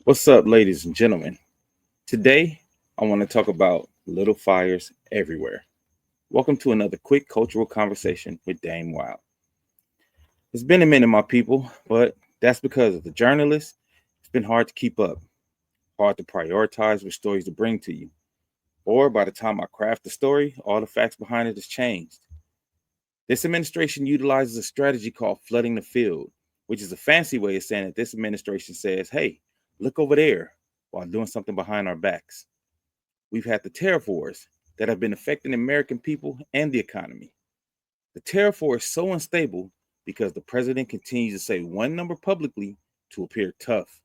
What's up, ladies and gentlemen? Today, I want to talk about little fires everywhere. Welcome to another quick cultural conversation with Dame Wild. It's been a minute, my people, but that's because as a journalist, it's been hard to keep up, hard to prioritize which stories to bring to you. Or by the time I craft the story, all the facts behind it has changed. This administration utilizes a strategy called flooding the field, which is a fancy way of saying that this administration says, hey, look over there, while doing something behind our backs. We've had the tariff wars that have been affecting the American people and the economy. The tariff war is so unstable because the president continues to say one number publicly to appear tough,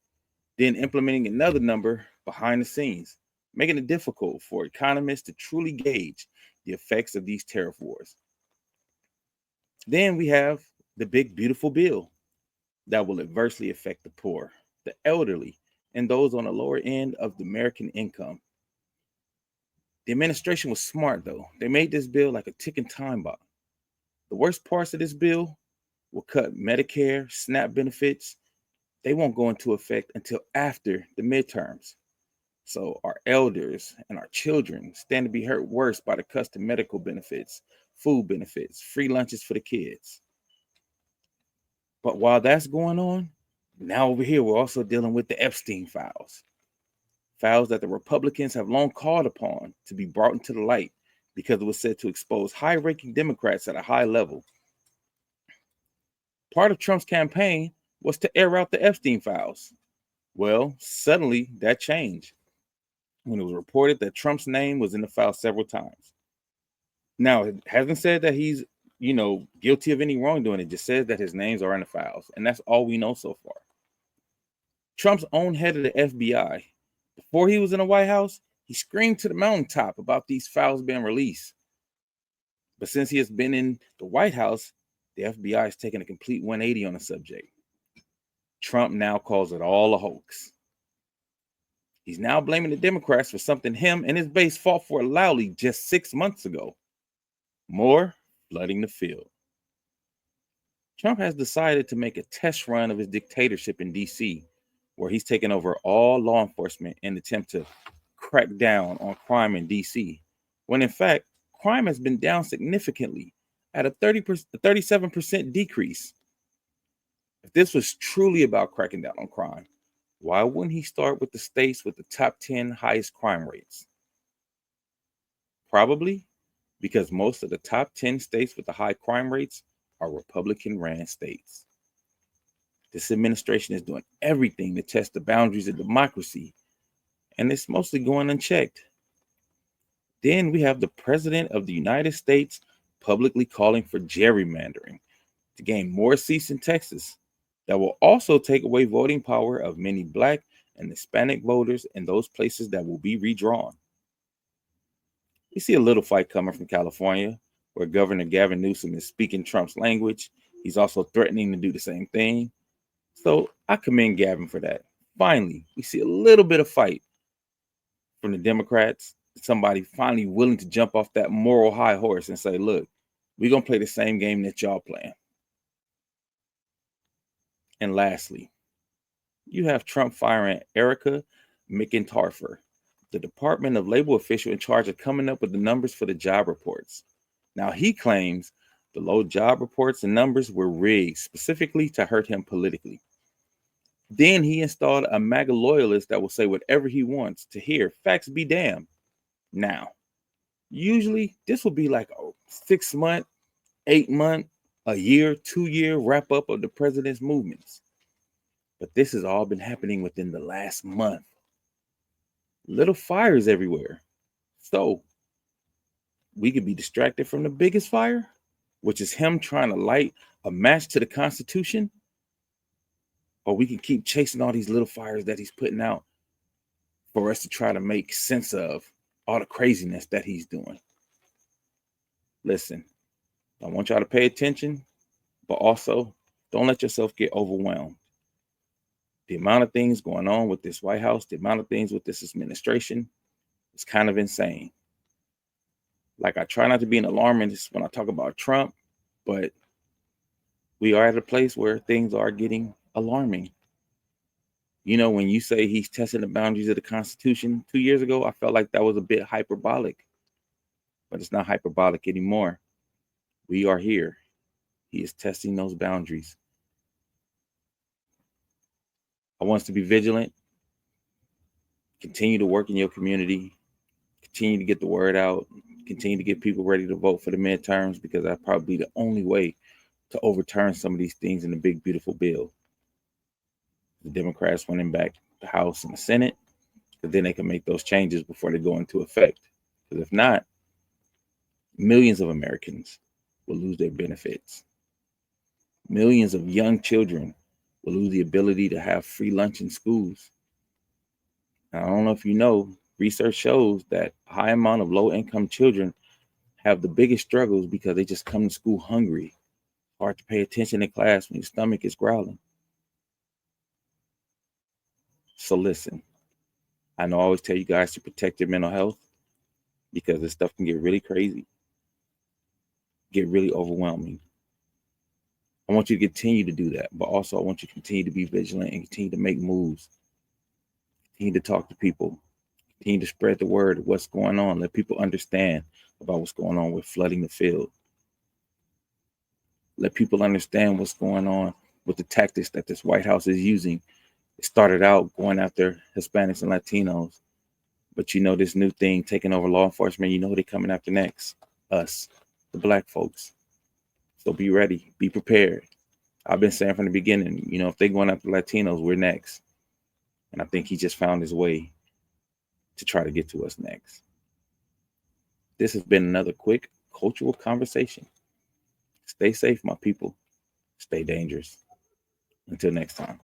then implementing another number behind the scenes, making it difficult for economists to truly gauge the effects of these tariff wars. Then we have the big, beautiful bill that will adversely affect the poor, the elderly, and those on the lower end of the American income. The administration was smart, though. They made this bill like a ticking time bomb. The worst parts of this bill will cut Medicare, SNAP benefits. They won't go into effect until after the midterms. So our elders and our children stand to be hurt worse by the cuts to medical benefits, food benefits, free lunches for the kids. But while that's going on, now over here, we're also dealing with the Epstein files. Files that the Republicans have long called upon to be brought into the light because it was said to expose high-ranking Democrats at a high level. Part of Trump's campaign was to air out the Epstein files. Well, suddenly that changed when it was reported that Trump's name was in the file several times. Now, it hasn't said that he's, guilty of any wrongdoing. It just says that his names are in the files, and that's all we know so far. Trump's own head of the FBI, before he was in the White House, he screamed to the mountaintop about these files being released. But since he has been in the White House, the FBI has taken a complete 180 on the subject. Trump now calls it all a hoax. He's now blaming the Democrats for something him and his base fought for loudly just 6 months ago. More flooding the field. Trump has decided to make a test run of his dictatorship in D.C., where he's taken over all law enforcement in an attempt to crack down on crime in D.C., when in fact, crime has been down significantly at a 37% decrease. If this was truly about cracking down on crime, why wouldn't he start with the states with the top 10 highest crime rates? Probably because most of the top 10 states with the high crime rates are Republican-ran states. This administration is doing everything to test the boundaries of democracy, and it's mostly going unchecked. Then we have the President of the United States publicly calling for gerrymandering to gain more seats in Texas that will also take away voting power of many Black and Hispanic voters in those places that will be redrawn. We see a little fight coming from California, where Governor Gavin Newsom is speaking Trump's language. He's also threatening to do the same thing. So I commend Gavin for that. Finally, we see a little bit of fight from the Democrats. Somebody finally willing to jump off that moral high horse and say, look, we're going to play the same game that y'all playing. And lastly, you have Trump firing Erica McIntyre, the Department of Labor official in charge of coming up with the numbers for the job reports. Now, he claims the low job reports and numbers were rigged specifically to hurt him politically. Then he installed a MAGA loyalist that will say whatever he wants to hear. Facts be damned. Now, usually this will be like a 6 month, 8 month, a year, 2 year wrap up of the president's movements. But this has all been happening within the last month. Little fires everywhere. So we could be distracted from the biggest fire, which is him trying to light a match to the Constitution, or we can keep chasing all these little fires that he's putting out for us to try to make sense of all the craziness that he's doing. Listen, I want y'all to pay attention, but also don't let yourself get overwhelmed. The amount of things going on with this White House, the amount of things with this administration is kind of insane. Like, I try not to be an alarmist when I talk about Trump, but we are at a place where things are getting alarming. You know, when you say he's testing the boundaries of the Constitution 2 years ago, I felt like that was a bit hyperbolic, but it's not hyperbolic anymore. We are here. He is testing those boundaries. I want us to be vigilant, continue to work in your community, continue to get the word out, continue to get people ready to vote for the midterms, because that's probably the only way to overturn some of these things in the big, beautiful bill. The Democrats winning back the House and the Senate, because then they can make those changes before they go into effect. Because if not, millions of Americans will lose their benefits. Millions of young children will lose the ability to have free lunch in schools. Now, I don't know if you know, research shows that a high amount of low-income children have the biggest struggles because they just come to school hungry. Hard to pay attention in class when your stomach is growling. So listen, I know I always tell you guys to protect your mental health, because this stuff can get really crazy, get really overwhelming. I want you to continue to do that, but also I want you to continue to be vigilant and continue to make moves. Continue to talk to people. Continue to spread the word of what's going on. Let people understand about what's going on with flooding the field. Let people understand what's going on with the tactics that this White House is using. It started out going after Hispanics and Latinos, but you know, this new thing taking over law enforcement, you know who they're coming after next? Us, the Black folks. So be ready, be prepared. I've been saying from the beginning, you know, if they're going after Latinos, we're next. And I think he just found his way to try to get to us next. This has been another quick cultural conversation. Stay safe, my people. Stay dangerous. Until next time.